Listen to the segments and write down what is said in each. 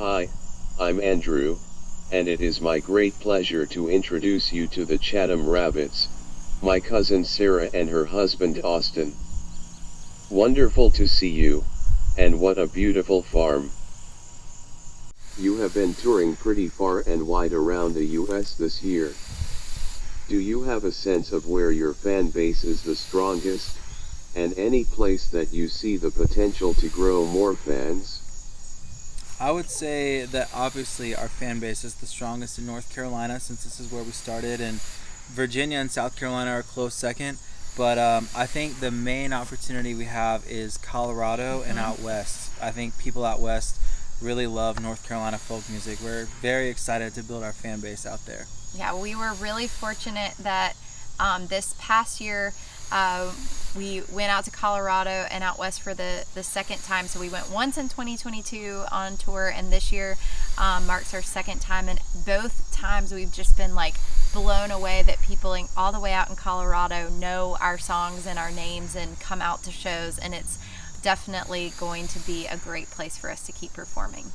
Hi, I'm Andrew, and it is my great pleasure to introduce you to the Chatham Rabbits, my cousin Sarah and her husband Austin. Wonderful to see you, and what a beautiful farm. You have been touring pretty far and wide around the US this year. Do you have a sense of where your fan base is the strongest, and any place that you see the potential to grow more fans? I would say that obviously our fan base is the strongest in North Carolina since this is where we started, and Virginia and South Carolina are a close second. But I think the main opportunity we have is Colorado and out west. I think people out west really love North Carolina folk music. We're very excited to build our fan base out there. Yeah, we were really fortunate that this past year we went out to Colorado and out west for the second time. So we went once in 2022 on tour, and this year marks our second time. And both times we've just been like blown away that people all the way out in Colorado know our songs and our names and come out to shows. And it's definitely going to be a great place for us to keep performing.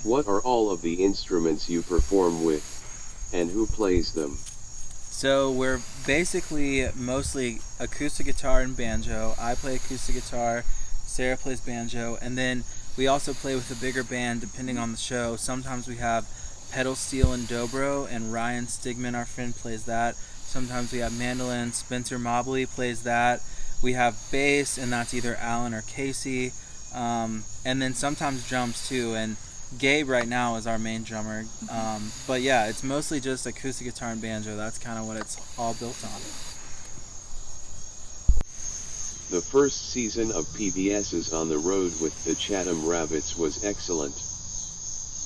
What are all of the instruments you perform with, and who plays them? So we're basically mostly acoustic guitar and banjo. I play acoustic guitar, Sarah plays banjo, and then we also play with a bigger band depending on the show. Sometimes we have pedal steel and dobro, and Ryan Stigman, our friend, plays that. Sometimes we have mandolin, Spencer Mobley plays that. We have bass, and that's either Alan or Casey. And then sometimes drums too, and Gabe right now is our main drummer. But yeah, it's mostly just acoustic guitar and banjo. That's kind of what it's all built on. The first season of PBS's On the Road with the Chatham Rabbits was excellent.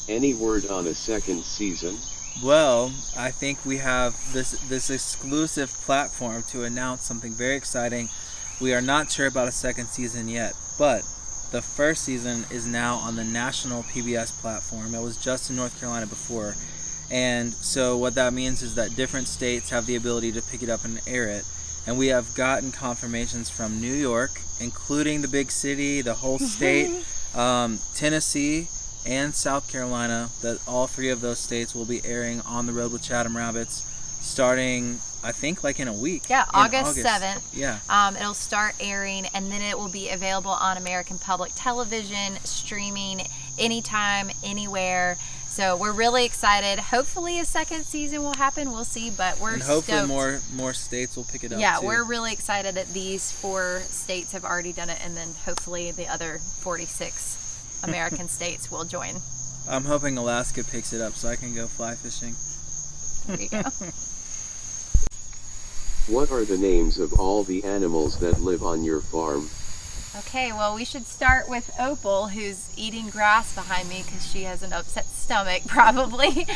Any word on a second season? Well, I think we have this exclusive platform to announce something very exciting. We are not sure about a second season yet, but the first season is now on the national PBS platform. It was just in North Carolina before. And so what that means is that different states have the ability to pick it up and air it. And we have gotten confirmations from New York, including the big city, the whole state, Tennessee, and South Carolina, that all three of those states will be airing On the Road with Chatham Rabbits starting, I think, like in a week. Yeah, August 7th. Yeah. It'll start airing, and then it will be available on American Public Television, streaming anytime, anywhere. So we're really excited. Hopefully a second season will happen. We'll see, but we're hopefully stoked. more states will pick it up. Yeah, too. we're really excited that these 4 states have already done it, and then hopefully the other 46 American states will join. I'm hoping Alaska picks it up so I can go fly fishing. There you go. What are the names of all the animals that live on your farm? Okay, well, we should start with Opal, who's eating grass behind me because she has an upset stomach, probably.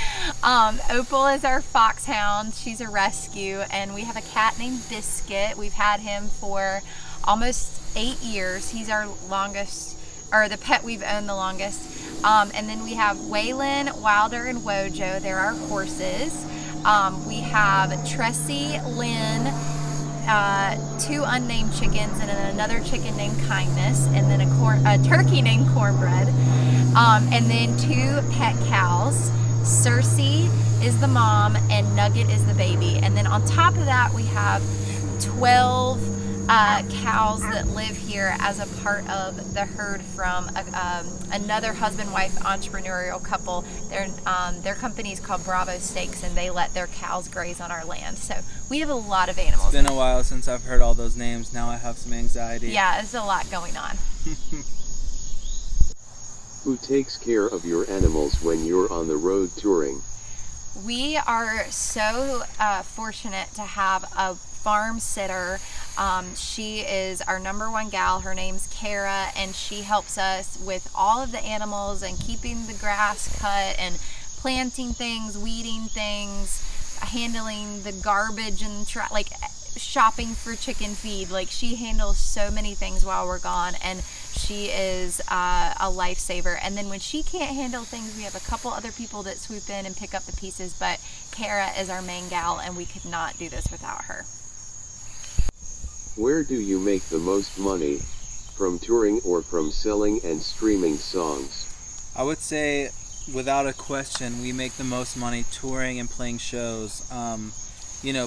Opal is our foxhound. She's a rescue, and we have a cat named Biscuit. We've had him for almost 8 years. He's our longest, or the pet we've owned the longest. And then we have Waylon, Wilder, and Wojo. They're our horses. We have Tressie, Lynn, 2 unnamed chickens, and then another chicken named Kindness, and then a turkey named Cornbread, and then 2 pet cows. Cersei is the mom, and Nugget is the baby. And then on top of that, we have 12 cows that live here as a part of the herd from another husband-wife entrepreneurial couple. Their company is called Bravo Steaks, and they let their cows graze on our land. So we have a lot of animals. It's been a while since I've heard all those names. Now I have some anxiety. Yeah, there's a lot going on. Who takes care of your animals when you're on the road touring? We are so fortunate to have a farm sitter. She is our #1 gal. Her name's Kara, and she helps us with all of the animals and keeping the grass cut and planting things, weeding things, handling the garbage and shopping for chicken feed. Like, she handles so many things while we're gone, and she is a lifesaver. And then when she can't handle things, we have a couple other people that swoop in and pick up the pieces, but Kara is our main gal, and we could not do this without her. Where do you make the most money? From touring or from selling and streaming songs? I would say, without a question, we make the most money touring and playing shows.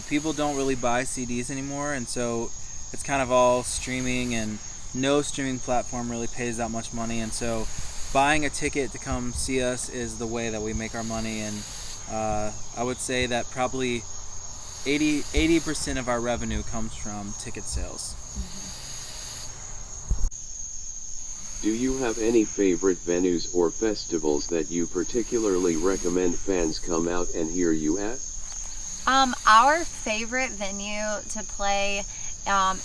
People don't really buy CDs anymore, and so it's kind of all streaming, and no streaming platform really pays that much money. And so, buying a ticket to come see us is the way that we make our money. And I would say that probably 80% of our revenue comes from ticket sales. Do you have any favorite venues or festivals that you particularly recommend fans come out and hear you at? Our favorite venue to play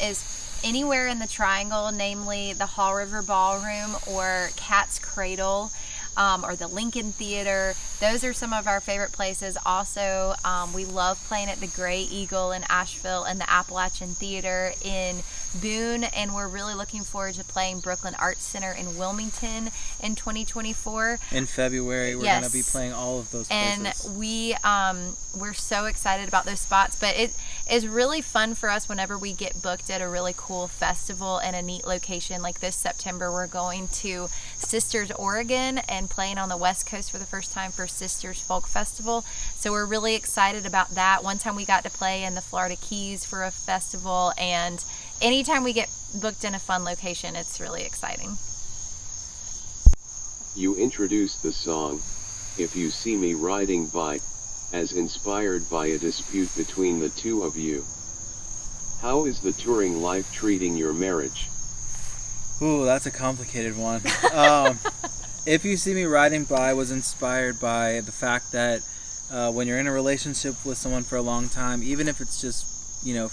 is anywhere in the Triangle, namely the Hall River Ballroom or Cat's Cradle, or the Lincoln Theater. Those are some of our favorite places. Also, we love playing at the Gray Eagle in Asheville and the Appalachian Theater in Boone, and we're really looking forward to playing Brooklyn Arts Center in Wilmington in 2024. In February, we're going to be playing all of those places. And we're so excited about those spots, but it is really fun for us whenever we get booked at a really cool festival and a neat location. Like this September, we're going to Sisters, Oregon, and playing on the West Coast for the first time for Sisters Folk Festival. So we're really excited about that. One time we got to play in the Florida Keys for a festival, and anytime we get booked in a fun location, it's really exciting. You introduced the song, If You See Me Riding By, as inspired by a dispute between the two of you. How is the touring life treating your marriage? Ooh, that's a complicated one. If You See Me Riding By was inspired by the fact that when you're in a relationship with someone for a long time, even if it's just,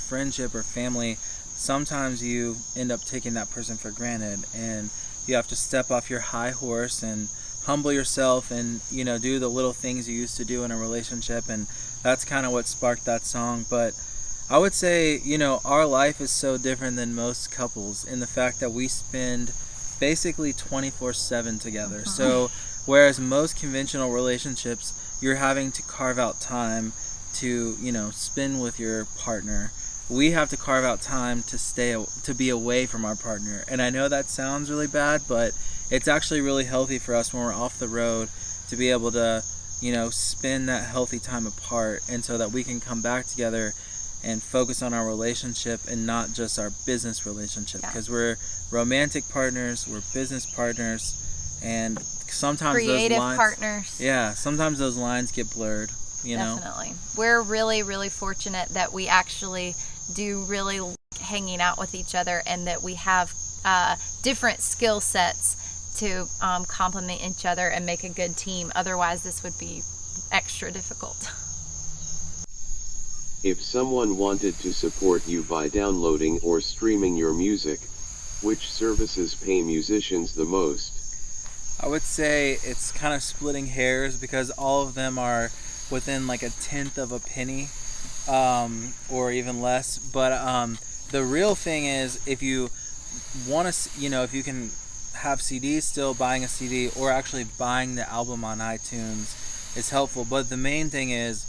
friendship or family, sometimes you end up taking that person for granted, and you have to step off your high horse and humble yourself and, do the little things you used to do in a relationship. And that's kind of what sparked that song. But I would say, our life is so different than most couples in the fact that we spend basically 24/7 together. So whereas most conventional relationships, you're having to carve out time to, spend with your partner, we have to carve out time to be away from our partner. And I know that sounds really bad, but it's actually really healthy for us when we're off the road to be able to, spend that healthy time apart, and so that we can come back together and focus on our relationship and not just our business relationship, because we're romantic partners, we're business partners, and sometimes creative those lines, partners. Yeah, sometimes those lines get blurred. Definitely. We're really, really fortunate that we actually do really like hanging out with each other, and that we have different skill sets to complement each other and make a good team. Otherwise, this would be extra difficult. If someone wanted to support you by downloading or streaming your music, which services pay musicians the most? I would say it's kind of splitting hairs, because all of them are within like a tenth of a penny, or even less. But the real thing is, if you want to, if you can have CDs still, buying a CD or actually buying the album on iTunes is helpful. But the main thing is,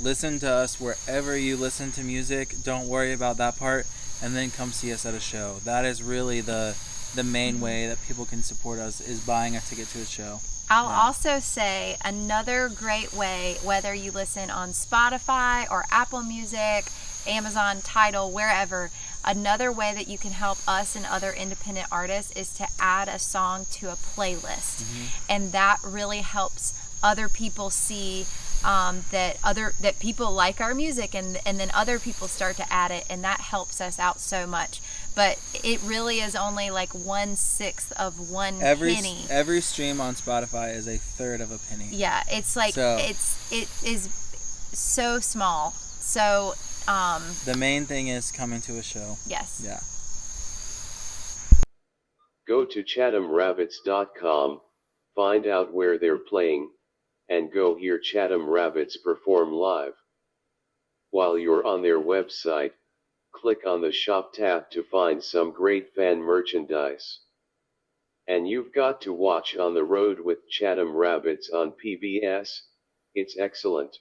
listen to us wherever you listen to music. Don't worry about that part, and then come see us at a show. That is really the main way that people can support us, is buying a ticket to a show. I'll also say another great way, whether you listen on Spotify or Apple Music, Amazon, Tidal, wherever, another way that you can help us and other independent artists is to add a song to a playlist. And that really helps other people see that people like our music, and then other people start to add it, and that helps us out so much. But it really is only like 1/6 of one penny. Every stream on Spotify is a third of a penny. Yeah, it's like it is so small. So the main thing is coming to a show. Yes. Yeah. Go to chathamrabbits.com, find out where they're playing, and go hear Chatham Rabbits perform live. While you're on their website, click on the shop tab to find some great fan merchandise. And you've got to watch On the Road with Chatham Rabbits on PBS, it's excellent.